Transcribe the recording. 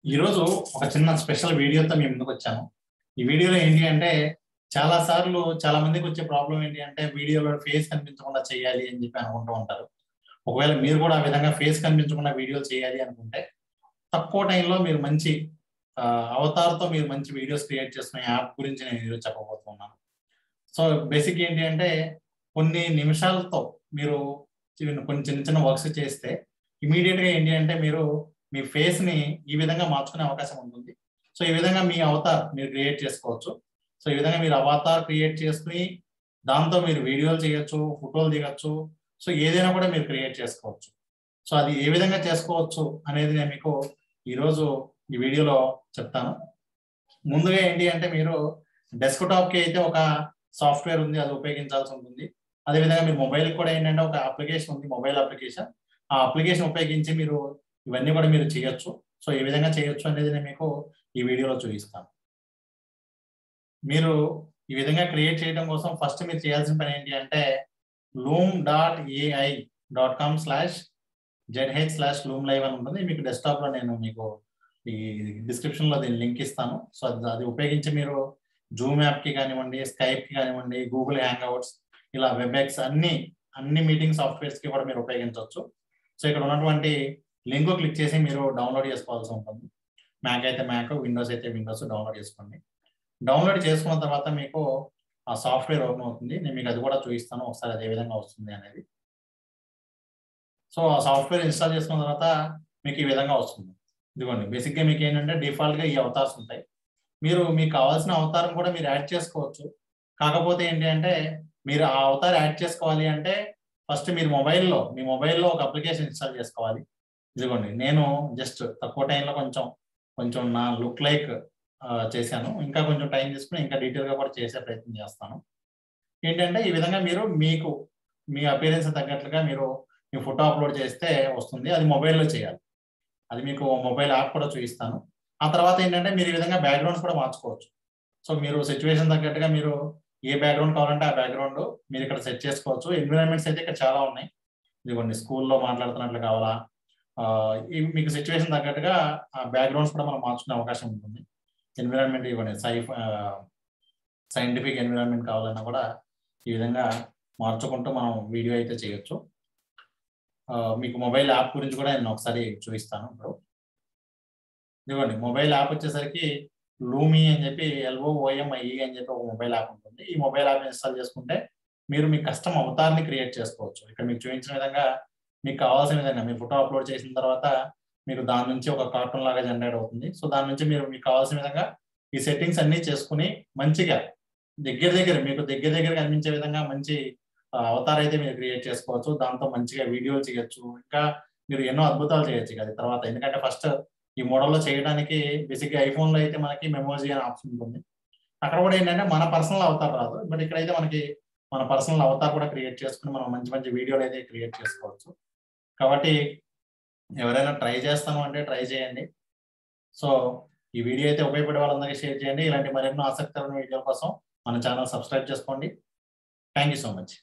ఈరోజు ఒక చిన్న స్పెషల్ వీడియోతో మీ ముందుకు వచ్చాను. ఈ వీడియోలో ఏంటి అంటే చాలా సార్లు చాలా మందికి వచ్చే ప్రాబ్లం ఏంటి అంటే వీడియోలో ఫేస్ కనిపించకుండా చేయాలి అని చెప్పి అనుకుంటూ ఉంటారు. ఒకవేళ మీరు కూడా ఆ విధంగా ఫేస్ కనిపించకుండా వీడియోలు చేయాలి అనుకుంటే తక్కువ టైంలో మీరు మంచి అవతార్తో మీరు మంచి వీడియోస్ క్రియేట్ చేసుకునే యాప్ గురించి నేను ఈరోజు చెప్పబోతున్నాను. సో బేసిక్ ఏంటి అంటే కొన్ని నిమిషాలతో మీరు కొన్ని చిన్న చిన్న వర్క్స్ చేస్తే ఇమీడియట్ గా ఏంటి అంటే మీరు మీ ఫేస్ ని ఈ విధంగా మార్చుకునే అవకాశం ఉంటుంది. సో ఈ విధంగా మీ అవతార్ మీరు క్రియేట్ చేసుకోవచ్చు. సో ఈ విధంగా మీరు అవతార్ క్రియేట్ చేసుకుని దాంతో మీరు వీడియోలు చేయొచ్చు, ఫోటోలు దిగొచ్చు. సో ఏదైనా కూడా మీరు క్రియేట్ చేసుకోవచ్చు. సో అది ఏ విధంగా చేసుకోవచ్చు అనేది నేను మీకు ఈరోజు ఈ వీడియోలో చెప్తాను. ముందుగా ఏంటి అంటే మీరు డెస్క్టాప్ కి అయితే ఒక సాఫ్ట్వేర్ ఉంది, అది ఉపయోగించాల్సి ఉంటుంది. అదేవిధంగా మీరు మొబైల్ కూడా ఏంటంటే ఒక అప్లికేషన్ ఉంది, మొబైల్ అప్లికేషన్. ఆ అప్లికేషన్ ఉపయోగించి మీరు ఇవన్నీ కూడా మీరు చేయొచ్చు. సో ఏ విధంగా చేయొచ్చు అనేది నేను మీకు ఈ వీడియోలో చూపిస్తాను. మీరు ఈ విధంగా క్రియేట్ చేయడం కోసం ఫస్ట్ మీరు చేయాల్సిన పని ఏంటి అంటే loom.ai.com/zh/loomlive అని ఉంటుంది. మీకు డెస్క్టాప్ లో నేను మీకు ఈ డిస్క్రిప్షన్ లో దీని లింక్ ఇస్తాను. సో అది ఉపయోగించి మీరు జూమ్ యాప్ కి కానివ్వండి, స్కైప్ కి కానివ్వండి, గూగుల్ హ్యాంగ్అవుట్స్, ఇలా వెబ్ఎక్స్ అన్ని మీటింగ్ సాఫ్ట్వేర్స్ కి కూడా మీరు ఉపయోగించవచ్చు. సో ఇక్కడ ఉన్నటువంటి లింక్ క్లిక్ చేసి మీరు డౌన్లోడ్ చేసుకోవాల్సి ఉంటుంది. మ్యాక్ అయితే మ్యాక్, విండోస్ అయితే విండోస్ డౌన్లోడ్ చేసుకోండి. డౌన్లోడ్ చేసుకున్న తర్వాత మీకు ఆ సాఫ్ట్వేర్ ఓపెన్ అవుతుంది. నేను మీకు అది కూడా చూపిస్తాను ఒకసారి అది ఏ విధంగా వస్తుంది అనేది. సో ఆ సాఫ్ట్వేర్ ఇన్స్టాల్ చేసుకున్న తర్వాత మీకు ఈ విధంగా వస్తుంది. ఇదిగోండి, బేసిక్గా మీకు ఏంటంటే డిఫాల్ట్గా ఈ అవతార్స్ ఉంటాయి. మీకు కావాల్సిన అవతారం కూడా మీరు యాడ్ చేసుకోవచ్చు. కాకపోతే ఏంటి అంటే మీరు ఆ అవతార్ యాడ్ చేసుకోవాలి అంటే ఫస్ట్ మీ మొబైల్లో ఒక అప్లికేషన్ ఇన్స్టాల్ చేసుకోవాలి. ఇదిగోండి, నేను జస్ట్ తక్కువ టైంలో కొంచెం నా లుక్ లైక్ చేశాను. ఇంకా కొంచెం టైం తీసుకుని ఇంకా డీటెయిల్గా కూడా చేసే ప్రయత్నం చేస్తాను. ఏంటంటే ఈ విధంగా మీరు మీ అపియరెన్స్ తగ్గట్లుగా మీరు మీ ఫోటో అప్లోడ్ చేస్తే వస్తుంది. అది మొబైల్లో చేయాలి. అది మీకు మొబైల్ యాప్ కూడా చూపిస్తాను. ఆ తర్వాత ఏంటంటే మీరు ఈ విధంగా బ్యాక్గ్రౌండ్స్ కూడా మార్చుకోవచ్చు. సో మీరు సిచ్యువేషన్ తగ్గట్టుగా మీరు ఏ బ్యాక్గ్రౌండ్ కావాలంటే ఆ బ్యాక్గ్రౌండ్ మీరు ఇక్కడ సెట్ చేసుకోవచ్చు. ఎన్విరాన్మెంట్స్ అయితే ఇక్కడ చాలా ఉన్నాయి. ఇదిగోండి, స్కూల్లో మాట్లాడుతున్నట్లు కావాలా, మీకు సిచ్యువేషన్ తగ్గట్టుగా ఆ బ్యాక్గ్రౌండ్స్ కూడా మనం మార్చుకునే అవకాశం ఉంటుంది. ఎన్విరాన్మెంట్ ఇవ్వండి, సైంటిఫిక్ ఎన్విరాన్మెంట్ కావాలన్నా కూడా ఈ విధంగా మార్చుకుంటూ మనం వీడియో అయితే చేయొచ్చు. మీకు మొబైల్ యాప్ గురించి కూడా నేను ఒకసారి చూపిస్తాను. ఇప్పుడు ఇదిగోండి, మొబైల్ యాప్ వచ్చేసరికి లూమీ అని చెప్పి LOOMIE అని చెప్పి ఒక మొబైల్ యాప్ ఉంటుంది. ఈ మొబైల్ యాప్ ఇన్స్టాల్ చేసుకుంటే మీరు మీ కస్టమ్ అవతార్ని క్రియేట్ చేసుకోవచ్చు. ఇక్కడ మీకు చూపించిన విధంగా మీకు కావాల్సిన విధంగా మీ ఫోటో అప్లోడ్ చేసిన తర్వాత మీకు దాని నుంచి ఒక కార్టూన్ లాగా జనరేట్ అవుతుంది. సో దాని నుంచి మీకు కావాల్సిన విధంగా ఈ సెట్టింగ్స్ అన్ని చేసుకుని మంచిగా మీకు దగ్గర కనిపించే విధంగా మంచి అవతార్ అయితే మీరు క్రియేట్ చేసుకోవచ్చు. దాంతో మంచిగా వీడియోలు చేయొచ్చు. ఇంకా మీరు ఎన్నో అద్భుతాలు చేయొచ్చు అది తర్వాత. ఎందుకంటే ఫస్ట్ ఈ మోడల్లో చేయడానికి బేసిక్గా ఐఫోన్లో అయితే మనకి మెమోజీ అనే ఆప్షన్ ఉంటుంది. అక్కడ కూడా ఏంటంటే మన పర్సనల్ అవతార్ రాదు, బట్ ఇక్కడైతే మనకి మన పర్సనల్ అవతార్ కూడా క్రియేట్ చేసుకుని మనం మంచి వీడియోలు అయితే క్రియేట్ చేసుకోవచ్చు. కాబట్టి ఎవరైనా ట్రై చేస్తాను అంటే ట్రై చేయండి. సో ఈ వీడియో అయితే ఉపయోగపడే వాళ్ళందరికీ షేర్ చేయండి. ఇలాంటి మరెన్నో ఆసక్తికరమైన వీడియోల కోసం మన ఛానల్ సబ్స్క్రైబ్ చేసుకోండి. Thank you so much.